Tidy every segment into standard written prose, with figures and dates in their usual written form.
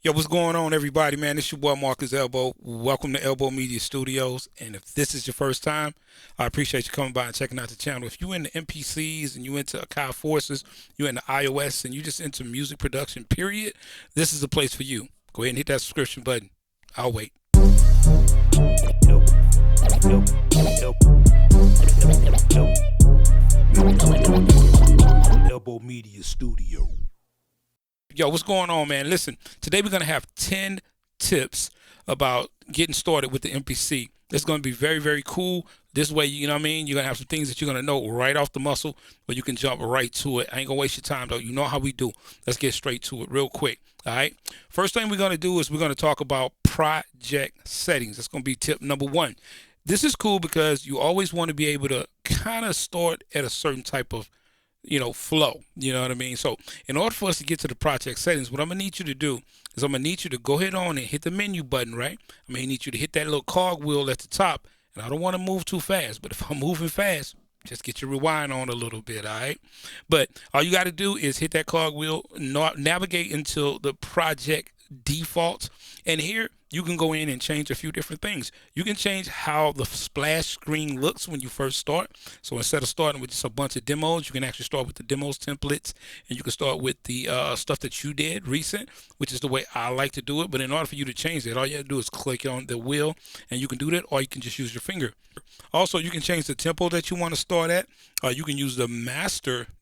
Yo, what's going on, everybody, man? It's your boy Marcus Elbow. Welcome to Elbow Media Studios. And if this is your first time, I appreciate you coming by and checking out the channel. If you're into MPCs and you into Akai Forces, you're into iOS, and you just into music production, period, this is the place for you. Go ahead and hit that subscription button. I'll wait. Nope. Nope. Nope. Elbow Media Studio. Yo, what's going on, man? Listen, today we're going to have 10 tips about getting started with the MPC. It's going to be very, very cool. This way, you know what I mean? You're going to have some things that you're going to know right off the muscle, but you can jump right to it. I ain't going to waste your time, though. You know how we do. Let's get straight to it real quick, all right? First thing we're going to do is we're going to talk about project settings. That's going to be tip number one. This is cool because you always want to be able to kind of start at a certain type of flow. You know what I mean? So in order for us to get to the project settings, what I'm gonna need you to do is I'm gonna need you to go ahead on and hit the menu button, right? I'm gonna need you to hit that little cogwheel at the top. And I don't want to move too fast, but if I'm moving fast, just get your rewind on a little bit, all right? But all you got to do is hit that cogwheel, navigate into the project defaults, and here you can go in and change a few different things. You can change how the splash screen looks when you first start. So instead of starting with just a bunch of demos, you can actually start with the demos templates, and you can start with the stuff that you did recent, which is the way I like to do it. But in order for you to change that, all you have to do is click on the wheel, and you can do that, or you can just use your finger. Also, you can change the tempo that you want to start at. You can use the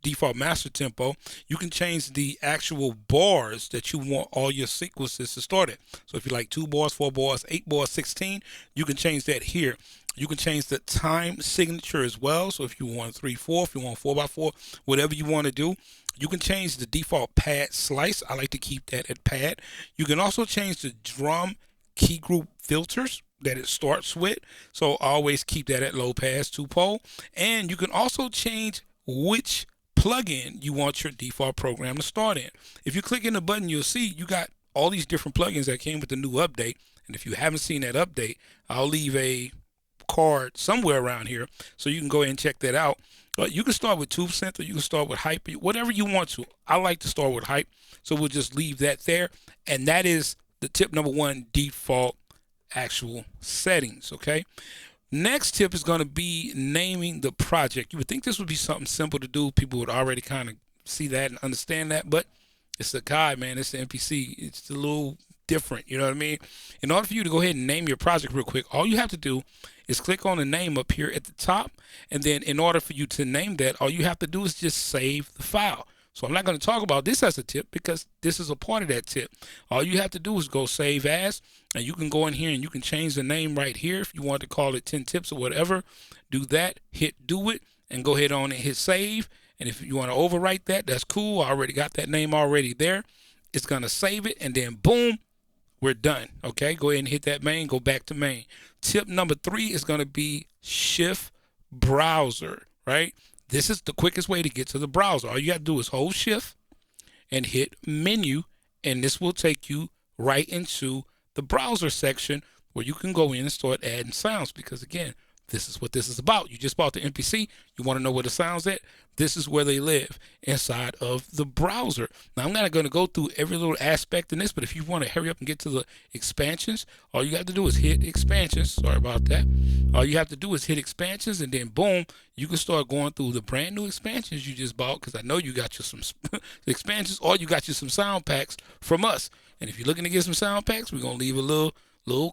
default master tempo. You can change the actual bars that you want all your sequences to start at. So if you like 2 bars, 4 bars, 8 bars, 16, you can change that here. You can change the time signature as well. So if you want 3/4, if you want 4x4, whatever you want to do. You can change the default pad slice. I like to keep that at pad. You can also change the drum key group filters that it starts with. So always keep that at low pass 2-pole. And you can also change which plugin you want your default program to start in. If you click in the button, you'll see you got all these different plugins that came with the new update. And if you haven't seen that update, I'll leave a card somewhere around here so you can go ahead and check that out. But you can start with Tube Center, you can start with Hype, whatever you want to. I like to start with Hype, so we'll just leave that there. And that is the tip number one, default actual settings. Okay, next tip is going to be naming the project. You would think this would be something simple to do. People would already kind of see that and understand that, but it's the guide, man. It's the MPC. It's a little different, you know what I mean? In order for you to go ahead and name your project real quick, all you have to do is click on the name up here at the top, and then in order for you to name that, all you have to do is just save the file. So I'm not going to talk about this as a tip because this is a part of that tip. All you have to do is go save as, and you can go in here and you can change the name right here. If you want to call it 10 tips or whatever, do that, hit do it, and go ahead on and hit save. And if you want to overwrite that, that's cool. I already got that name already there. It's going to save it, and then boom, we're done. Okay, go ahead and hit that main, go back to main. Tip number 3 is going to be shift browser, right? This is the quickest way to get to the browser. All you got to do is hold shift and hit menu, and this will take you right into the browser section where you can go in and start adding sounds, because again, this is what this is about. You just bought the MPC. You want to know where the sounds at? This is where they live, inside of the browser. Now, I'm not going to go through every little aspect in this, but if you want to hurry up and get to the expansions, all you have to do is hit expansions. Sorry about that. All you have to do is hit expansions, and then boom, you can start going through the brand new expansions you just bought, because I know you got you some expansions, or you got you some sound packs from us. And if you're looking to get some sound packs, we're going to leave a little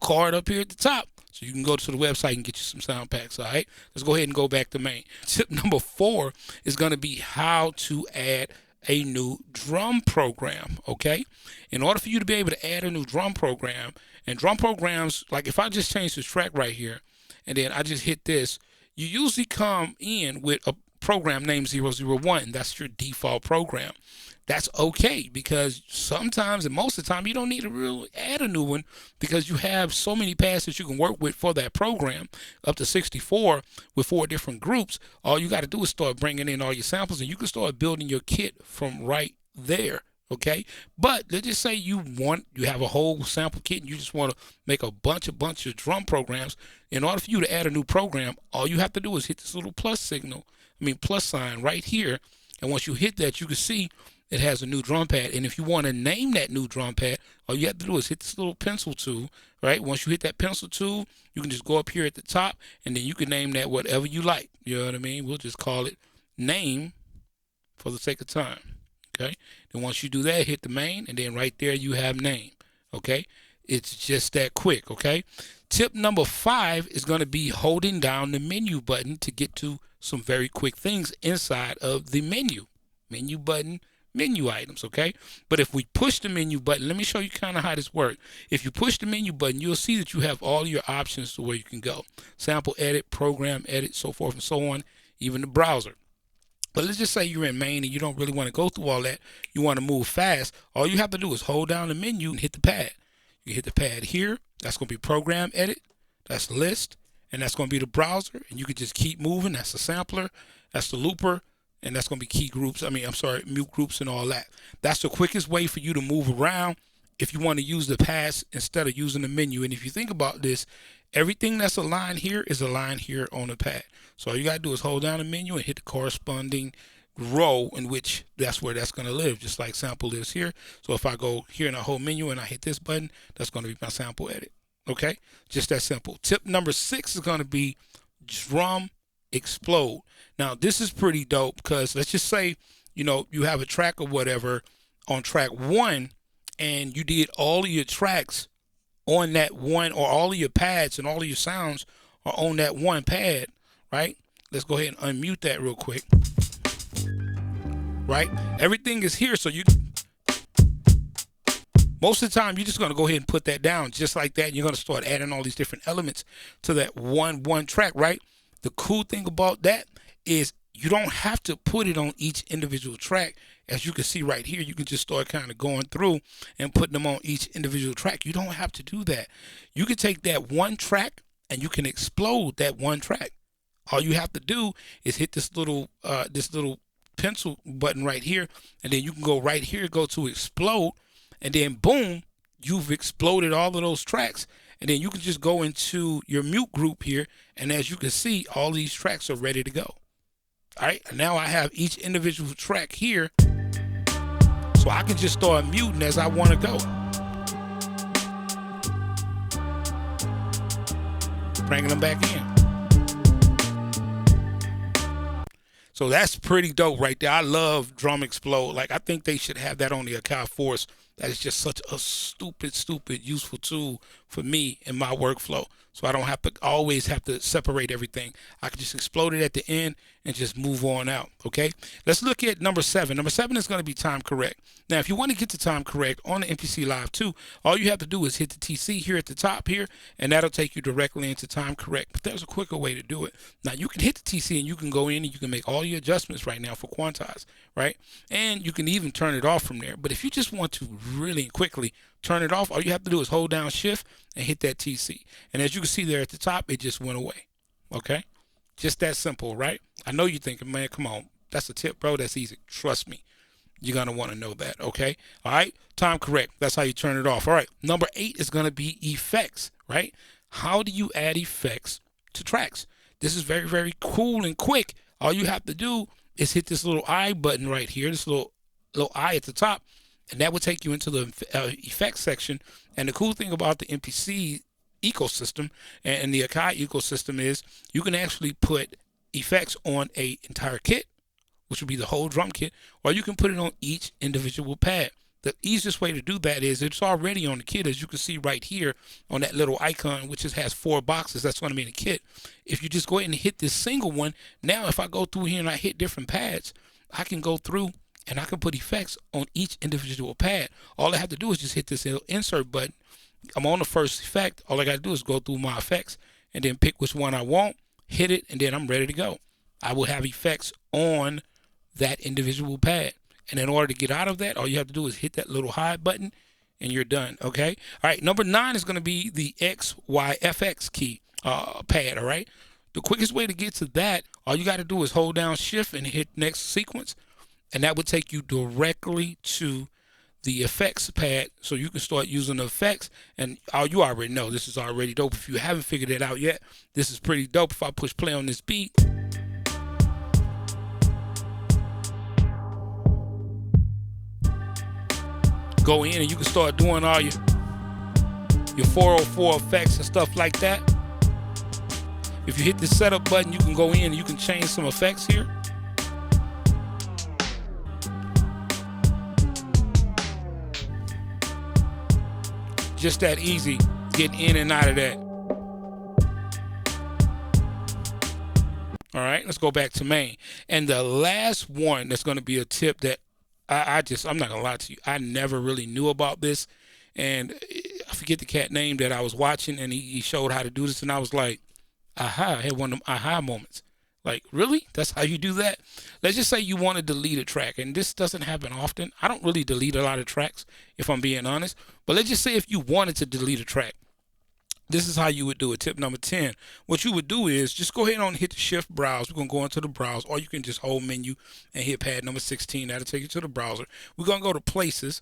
card up here at the top, so you can go to the website and get you some sound packs. All right, let's go ahead and go back to main. Tip number 4 is going to be how to add a new drum program. Okay, in order for you to be able to add a new drum program, and drum programs, like if I just change this track right here and then I just hit this, you usually come in with a program named 001. That's your default program. That's okay, because sometimes, and most of the time, you don't need to really add a new one, because you have so many pads that you can work with for that program, up to 64 with 4 different groups. All you got to do is start bringing in all your samples, and you can start building your kit from right there. Okay, but let's just say you have a whole sample kit and you just want to make a bunch of drum programs. In order for you to add a new program, all you have to do is hit this little plus sign right here. And once you hit that, you can see it has a new drum pad. And if you want to name that new drum pad, all you have to do is hit this little pencil tool, right? Once you hit that pencil tool, you can just go up here at the top, and then you can name that whatever you like. You know what I mean? We'll just call it name for the sake of time. Okay. Then once you do that, hit the main, and then right there you have name. Okay. It's just that quick. Okay. Tip number 5 is going to be holding down the menu button to get to some very quick things inside of the menu. Menu button, menu items, okay? But if we push the menu button, let me show you kind of how this works. If you push the menu button, you'll see that you have all your options to where you can go. Sample edit, program edit, so forth and so on, even the browser. But let's just say you're in main and you don't really want to go through all that. You want to move fast. All you have to do is hold down the menu and hit the pad. You hit the pad here. That's going to be program edit. That's list. And that's going to be the browser. And you can just keep moving. That's the sampler. That's the looper. And that's going to be key groups. Mute groups and all that. That's the quickest way for you to move around if you want to use the pads instead of using the menu. And if you think about this, everything that's aligned here is aligned here on the pad. So all you got to do is hold down the menu and hit the corresponding row in which that's where that's going to live, just like sample lives here. So if I go here in the whole menu and I hit this button, that's going to be my sample edit. Okay, just that simple. Tip number 6 is going to be drum explode. Now this is pretty dope because let's just say you have a track or whatever on track 1 and you did all of your tracks on that one, or all of your pads and all of your sounds are on that one pad, right? Let's go ahead and unmute that real quick. Right, everything is here, so most of the time you're just going to go ahead and put that down just like that, and you're going to start adding all these different elements to that one track, right? The cool thing about that is you don't have to put it on each individual track. As you can see right here, you can just start kind of going through and putting them on each individual track. You don't have to do that. You can take that one track and you can explode that one track. All you have to do is hit this little pencil button right here, and then you can go right here, go to explode, and then boom, you've exploded all of those tracks. And then you can just go into your mute group here, and as you can see, all these tracks are ready to go. All right, and now I have each individual track here, so I can just start muting as I want to go. Bringing them back in. So that's pretty dope right there. I love Drum Explode. Like, I think they should have that on the Akai Force. That is just such a stupid useful tool for me in my workflow. So I don't have to always have to separate everything. I can just explode it at the end and just move on out. Okay, let's look at number 7. Number 7 is going to be time correct. Now, if you want to get to time correct on the MPC Live 2, all you have to do is hit the TC here at the top here, and that'll take you directly into time correct. But there's a quicker way to do it. Now, you can hit the TC and you can go in and you can make all your adjustments right now for quantize, right? And you can even turn it off from there. But if you just want to really quickly turn it off, all you have to do is hold down shift and hit that TC. And as you can see there at the top, it just went away. Okay, just that simple, right? I know you're thinking, man, come on, that's a tip, bro. That's easy. Trust me, you're gonna want to know that. Okay, all right, time correct. That's how you turn it off. All right, number 8 is gonna be effects, right? How do you add effects to tracks? This is very, very cool and quick. All you have to do is hit this little I button right here, this little I at the top, and that will take you into the effects section. And the cool thing about the MPC ecosystem and the Akai ecosystem is you can actually put effects on a entire kit, which would be the whole drum kit, or you can put it on each individual pad. The easiest way to do that is it's already on the kit, as you can see right here on that little icon, which has 4 boxes. That's going to be in the kit. If you just go ahead and hit this single one, now if I go through here and I hit different pads, I can go through and I can put effects on each individual pad. All I have to do is just hit this little insert button. I'm on the first effect. All I got to do is go through my effects and then pick which one I want, hit it, and then I'm ready to go. I will have effects on that individual pad. And in order to get out of that, all you have to do is hit that little hide button and you're done. Okay. All right. Number 9 is going to be the XYFX key pad. All right. The quickest way to get to that, all you got to do is hold down shift and hit next sequence. And that would take you directly to the effects pad, so you can start using the effects. And you already know this is already dope. If you haven't figured it out yet, this is pretty dope. If I push play on this beat, go in and you can start doing all your 404 effects and stuff like that. If you hit the setup button, you can go in and you can change some effects here. Just that easy, getting in and out of that. All right, let's go back to main. And the last one that's going to be a tip that I'm not going to lie to you, I never really knew about this. And I forget the cat name that I was watching, and he showed how to do this, and I was like, aha, I had one of them aha moments. Like, really? That's how you do that? Let's just say you want to delete a track, and this doesn't happen often. I don't really delete a lot of tracks, if I'm being honest. But let's just say if you wanted to delete a track, this is how you would do it. Tip number 10. What you would do is just go ahead and hit the shift browse. We're going to go into the browse, or you can just hold menu and hit pad number 16. That'll take you to the browser. We're going to go to places,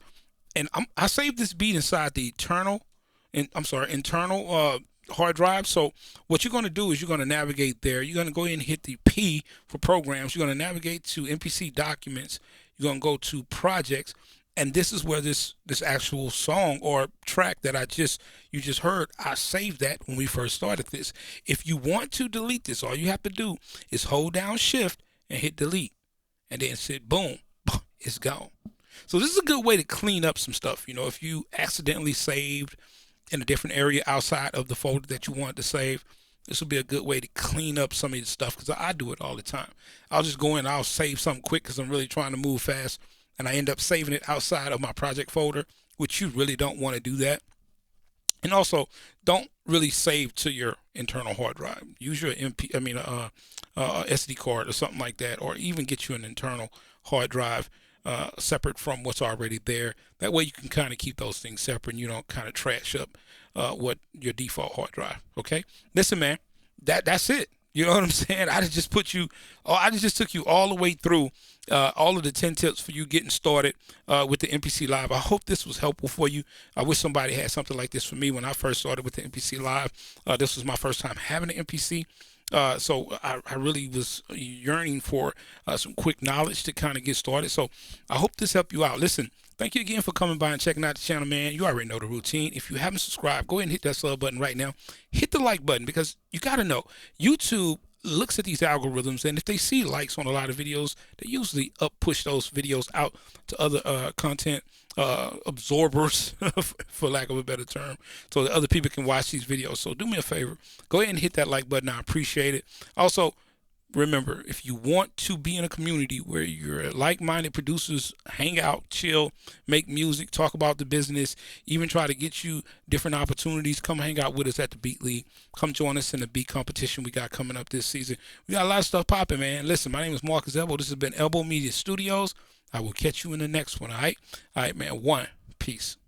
and I saved this beat inside the internal hard drive. So what you're going to do is you're going to navigate there. You're going to go ahead and hit the P for programs. You're going to navigate to MPC documents. You're going to go to projects. And this is where this actual song or track that you just heard, I saved that when we first started this. If you want to delete this, all you have to do is hold down shift and hit delete. And then sit boom, it's gone. So this is a good way to clean up some stuff. You know, if you accidentally saved in a different area outside of the folder that you wanted to save, this will be a good way to clean up some of the stuff, because I do it all the time. I'll just go in, I'll save something quick because I'm really trying to move fast, and I end up saving it outside of my project folder, which you really don't want to do that. And also, don't really save to your internal hard drive. Use your SD card or something like that, or even get you an internal hard drive separate from what's already there. That way you can kind of keep those things separate and you don't kind of trash up what your default hard drive. Okay, listen, man, that's it. You know what I'm saying? I just took you all the way through all of the 10 tips for you getting started with the MPC Live. I hope this was helpful for you. I wish somebody had something like this for me when I first started with the MPC Live. This was my first time having an MPC. So I really was yearning for some quick knowledge to kind of get started. So I hope this helped you out. Listen, thank you again for coming by and checking out the channel, man. You already know the routine. If you haven't subscribed, go ahead and hit that sub button right now. Hit the like button, because you got to know, YouTube looks at these algorithms, and if they see likes on a lot of videos, they usually push those videos out to other content absorbers, for lack of a better term, so that other people can watch these videos. So do me a favor, go ahead and hit that like button. I appreciate it. Also, remember, if you want to be in a community where your like-minded producers hang out, chill, make music, talk about the business, even try to get you different opportunities, come hang out with us at the Beat League. Come join us in the beat competition we got coming up this season. We got a lot of stuff popping, man. Listen, my name is Marcus Elbow. This has been Elbow Media Studios. I will catch you in the next one, all right? All right, man. Peace.